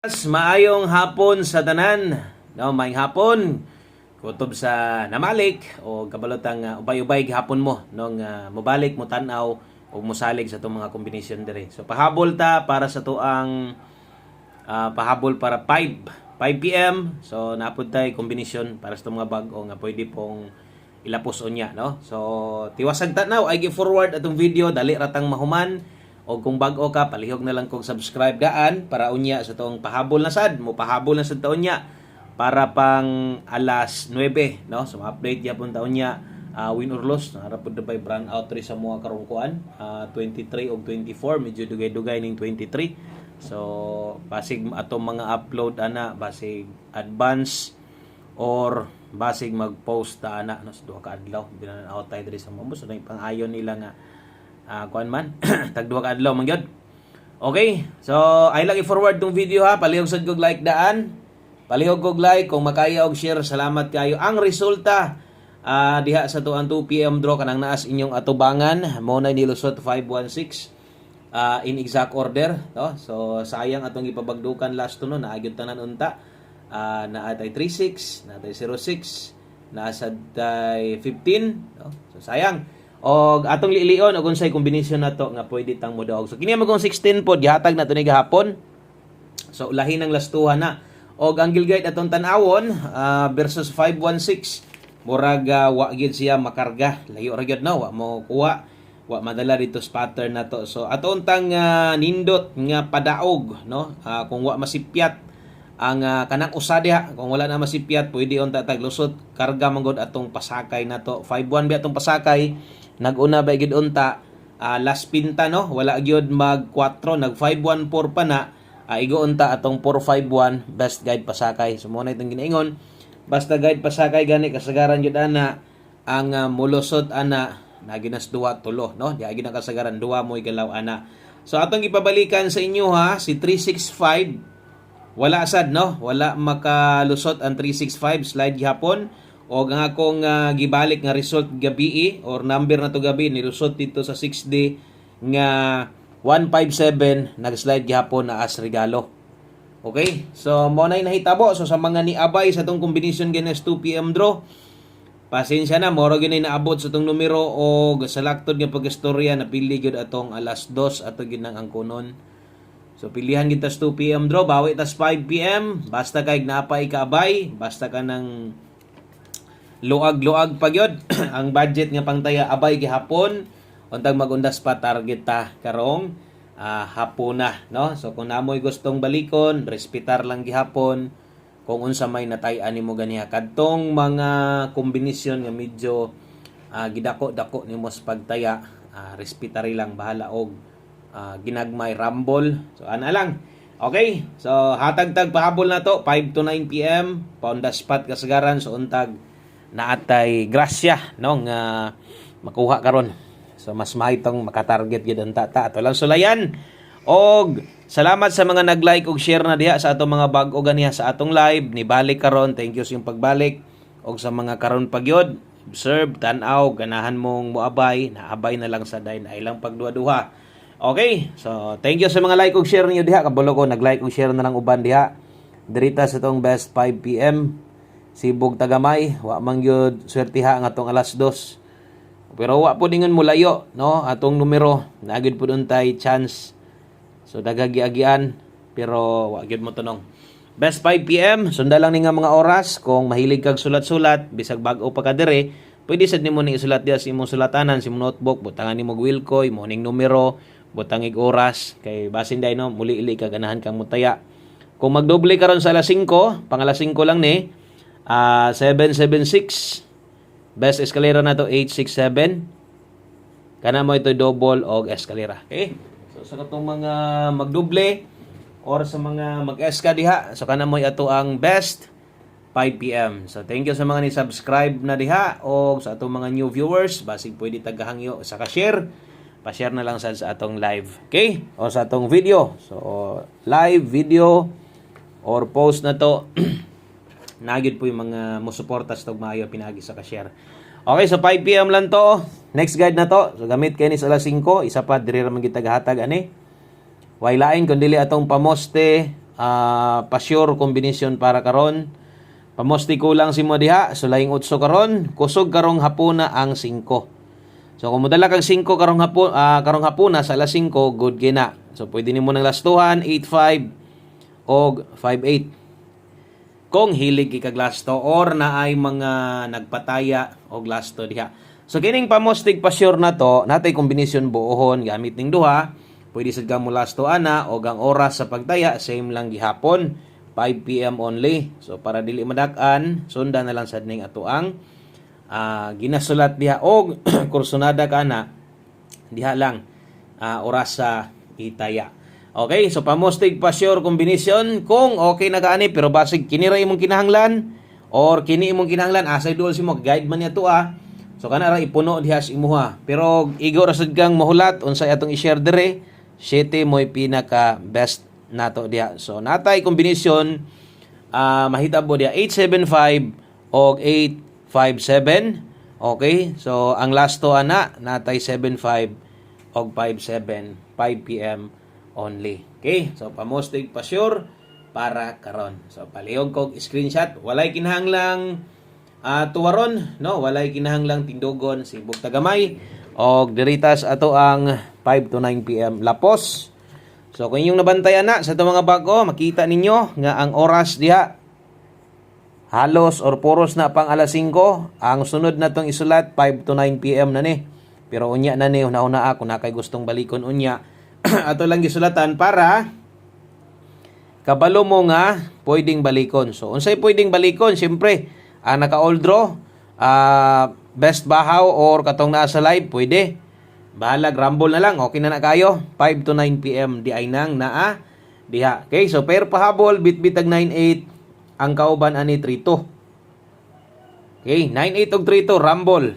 Maayong hapon sa tanan. No, maayong hapon. Kutob sa namalik o kabalotang ubay-ubay gihapon mo nung mobalik mo tan-aw o mosalig sa itong mga kombinasyon dire. So pahabol ta para sa tuang pahabol para 5 PM. So napud tay kombinasyon para sa mga bag-o nga pwede pong ilapos unya, no? So tiwasag tanaw ay gi-forward atong video dali ratang mahuman. O kung bago ka, palihog na lang kung subscribe daan para unya sa toong pahabol na sad. Mo pahabol na sa taon niya para pang alas 9, no? So update yapon taon niya win or loss. Harapod na ba'y brand out sa mga karungkuan. 23 o 24, medyo dugay-dugay ning 23. So basig atong mga upload ana, basig advance or basig mag-post ta ana no, sa duha ka adlaw. Binan out tayo diri sa mga so pang-ayon nila nga kuan man tagduha ka adlaw man gyud. Okay, so ay lang i-forward tong video ha, palihog sad kog like daan, palihog kog like kung makaya og share, salamat kayo. Ang resulta diha sa tuang 2 PM draw kanang naas inyong atubangan mo na nilusot 516 in exact order, no? So sayang atong ipabagdukan last tuno na agyud tanan unta, na atay 36, na atay 06, na atay 15, no? So sayang. Og atong liilion og unsay kombinasyon nato nga pwede tang modaog. So kini magong 16 pod gihatag nato ni gahapon. So lahi ng lastuhan na. Og ang gilgate atong tan-awon versus 516 murag wa gyud siya makarga. Layo ra gyud na wa mo kuha, wa madala dito sa pattern nato. So aton tang nindot nga padaog, no? Kung wa masipyat ang kanang usa diha, kung wala na masipyat pwede unta tag lusot karga manggod atong pasakay nato. 51 bi atong pasakay. Naguna ba gid unta last pinta, no? Wala gyud mag 4, nag 514 pa na. Igo unta atong 451 best guide pasakay. So mo na itong ginaingon. Basta guide pasakay gani kasagaran gyud ana ang mulusot ana na ginas duwa tulo, no? Di agi na kasagaran duwa mo igalaw ana. So atong ipabalikan sa inyo ha si 365. Wala sad, no? Wala makalusot ang 365 slide gihapon. O ang akong gibalik nga result gabi or number na to gabi nilusot dito sa 6D nga 157 nag-slide gihapon na as regalo. Okay? So mo na nahitabo. So sa mga niabay sa tong combination ganas 2 PM draw, pasensya na moro gyud naabot sa tong numero o salaktod nga pagistorya napili gyud atong alas 2 ato gyud nang angkonon. So pilihan kita sa 2 PM draw, bawi tas 5 PM, basta kay naapay kaabay, basta ka nang luag-luag pa gyud ang budget nga pangtaya abay gihapon untang magundas pa target ta karong hapon na, no? So kung namoy gustong balikon, respetar lang gihapon kung unsa may natay-an nimo ganiha kadtong mga kombinasyon nga medyo gidako-dako nimo sa pagtaya, respetari lang bahala og ginagmay rumble. So ana lang. Okay, so hatag-tag pahabol na to 5 to 9 PM on the spot kasagaran so untag naatay grasya, no, nga makuha karon. So mas mahitong makatarget gyud ang tata ato lang sulayan. Og salamat sa mga nag-like ug share na diha sa atong mga bag-o ganiha sa atong live ni balik karon. Thank you sa iyong pagbalik. Og sa mga karon pa gyud observe, tan-aw, ganahan mong moabay, naabay na lang sa dayon ay lang pagduha-duha. Okay, so thank you sa mga like ug share niyo diha. Kabulo ko nag-like ug share na lang uban diha dirita sa tong best 5 PM Sibog Tagamay, wa man gyud swertiha nga atong alas 2. Pero wa po dingon mulayo, no? Atong numero nagid pud untay chance. So dagagi-agian pero wa gyud mo tunong. Best 5 PM, sunda lang ni nga mga oras kung mahilig kag sulat-sulat, bisag bag-o pa ka dire, pwede sad nimo ni isulat diha sa imong sulatanan, sa imong notebook, butangan nimo Wilcoy, mo ning numero, butangig oras kay basin day no, muli-ili ka ganahan kang mutaya. Kung magdoble karon sa alas 5, pang alas 5 lang ni 776 best escalera na to 867 kana mo ito double og escalera. Okay, so sa katong mga magdoble or sa mga mag-eska diha, so kana mo ato ang best 5 PM. So thank you sa mga ni subscribe na diha o sa atong mga new viewers, basig pwede tagahangyo sa ka-share, pa-share na lang sa atong live, okay, o sa atong video. So live video or post na to nagid po yung mga musuporta sa tog maayo pinagi sa ka-share. Okay, so 5 PM lang to. Next guide na to. So gamit kay ni sa alas 5, isa pa diri ra man gitag hatag ani. Way lain kun dili atong pamoste pa-sure combination para karon. Pamosti ko lang si mo diha, sulaing 8 karon, kusog karong hapuna ang 5. So kung modala kang 5 karong hapuna sa alas 5, good gina. So pwede nimo nang lastuhan 8-5 o 5-8. Kung hilig ikag lasto or na ay mga nagpataya og lasto diha. So kining pamostig pa-sure na to, natay kombinasyon buohon gamit ning duha. Pwede sad ka mo lasto ana og ang oras sa pagtaya same lang gihapon, 5 PM only. So para dili madak-an, sundan na lang sad ning ato ang ginasulat diha og kursunada kana diha lang oras sa itaya. Okay, so pamostig pa-sure combination kung okay na kaani pero basig kini ra imong kinahanglan or kini imong kinahanglan asay duol si mo guide man niya to So kana ra ipuno diha sa imuha. Pero igo ra sad kang mahulat unsay atong i-share dire, 7 mo'y pinaka best nato diha. So natay kombinasyon mahitabo diha 875 og 857. Okay? So ang last to ana natay 75 og 57, 5 PM only. Okay? So pamostig pa sure para karon. So palihog kog screenshot, walay kinahanglang tuwaron, no? Walay kinahanglang tindugon si bugta gamay og diritas ato ang 5 to 9 PM lapos. So kung inyong nabantayan na sa itong mga bago, makita ninyo nga ang oras diha halos or puros na pang alas 5. Ang sunod na tong isulat 5 to 9 PM na ni. Pero unya na ni una-una ako na kay gustong balikon unya. Ato lang gisulatan para kabalo mo nga pwedeng balikon. So unsay pwedeng balikon? Siyempre, naka-all draw, best bahaw or katong naa sa live, pwede. Bahalag, rumble na lang. Okay na kayo. 5 to 9 PM di ay nang naa diha. Okay, so pair pahabol, bit-bitag 9-8. Ang kauban ani 3-2. Okay, 9-8 og 3-2, rumble.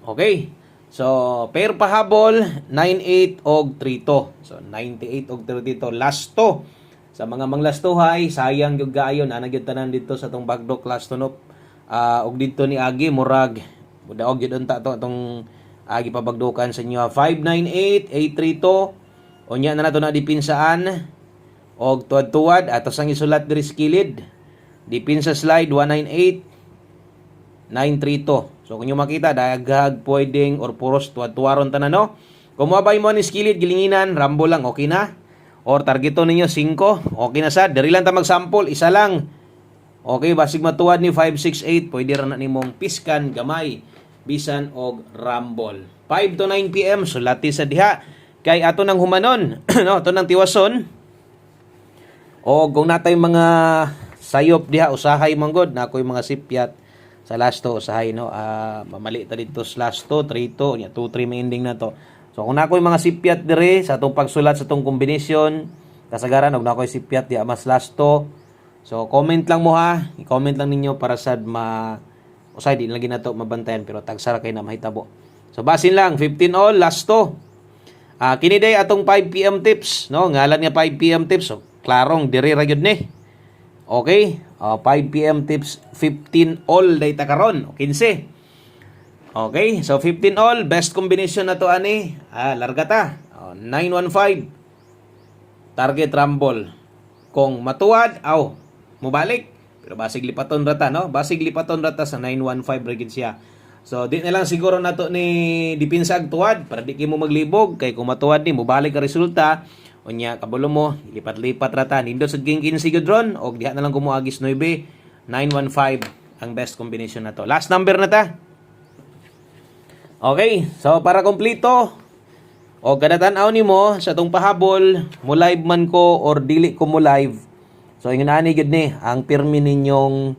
Okay. So, pair pahabol, 9-8 og 3-2. So, 98 og 32. Lasto. Sa mga manglastuhay, sayang yung gayon. Gyud tanan dito sa tong bagdok lastonop. Og dito ni Agi, murag. Budaog yun ta to itong Agi pabagdukan sa inyo. 5-9-8, 8-3-2. Unya na nato na dipinsaan. Og tuwad-tuwad. Atos ang isulat diri skilid. Dipinsa slide, 198. 932. So kung nyo makita, daghag pwedeng or puros tuwad-tuwaron tanan, no? Kung mabay mo ni skilid, gilinginan, rambo lang, okay na? Or targeto ninyo 5, okay na sad. Dari lang ta mag-sample, isa lang. Okay, basig matuwad ni 5, 6, 8, pwede ra na nimong piskan, gamay, bisan og rumble. 5 to 9 PM, sulati sa diha. Kay ato nang humanon, no? Ato nang tiwason. O kung natay mga sayop diha, usahay manggod, na ako'y mga sipyat sa last to usahay, no? Mamali ta dito sa last to 3-2 nya 2-3 may ending na to. So kung nakoy mga sipyat dire sa atong pagsulat sa atong kombinasyon, kasagaran og nakoy sipyat di mas last to. So comment lang mo ha, i-comment lang ninyo para sad usay di lagi na to mabantayan pero tagsara kay na mahitabo. So basin lang 15 all last to. Kini day atong 5 PM tips, no? Ngalan nga 5 PM tips. So klarong dire ra gyud ni. Okay? 5 PM tips, 15 all day ta karon, 15. Okay, so 15 all, best combination na to ani. Larga ta. 915. Target rumble. Kung matuwad, mubalik. Pero basig lipaton rata, no? Basig lipaton rata sa 915 ra gid siya. So di na lang siguro nato ni dipinsa ag tuwad para di kimo maglibog kay kung matuwad ni mubalik ka resulta. Unya kabalo mo lipat-lipat rata nindot sa ging 15 gud ron og diha na lang kumuagis 9 915 ang best combination na to. Last number na ta. Okay, so para kompleto o kada tan-aw nimo sa tong pahabol, mo live man ko or dili ko mo live. So ingon ani gud ni ang pirmi ninyong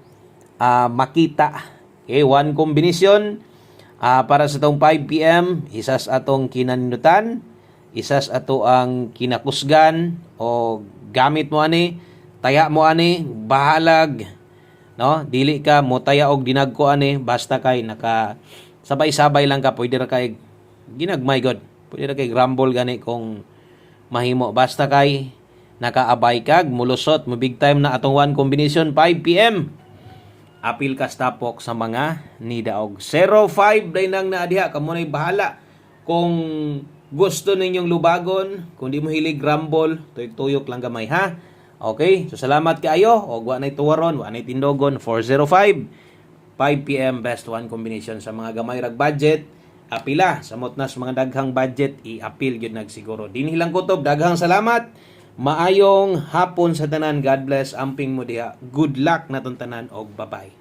makita. Okay, one combination para sa tong 5 PM, isas atong kinanindutan, isas ato ang kinakusgan o gamit mo ani, taya mo ani, bahalag, no? Dili ka mo taya og dinagko ani, basta kay naka sabay-sabay lang ka, pwede ra kay ginagmay god. Pwede ra kay rumble gani kung mahimo, basta kay nakaabay kag mulusot mo big time na atong one combination 5 PM. Apil ka stapok sa mga nidaog. 05 day nang naadiha kamo nay bahala kung gusto ninyong lubagon, kung di mo hilig rumble, tuyok-tuyok lang gamay ha. Okay? So salamat kaayo og wa nay tuwaron, wa nay tindogon 405 5 PM best one combination sa mga gamay rag budget. Apila sa motnas mga daghang budget i-appeal gyud nagsiguro. Dinhi lang kutob, daghang salamat. Maayong hapon sa tanan. God bless. Amping mo diha. Good luck natong tanan og bye-bye.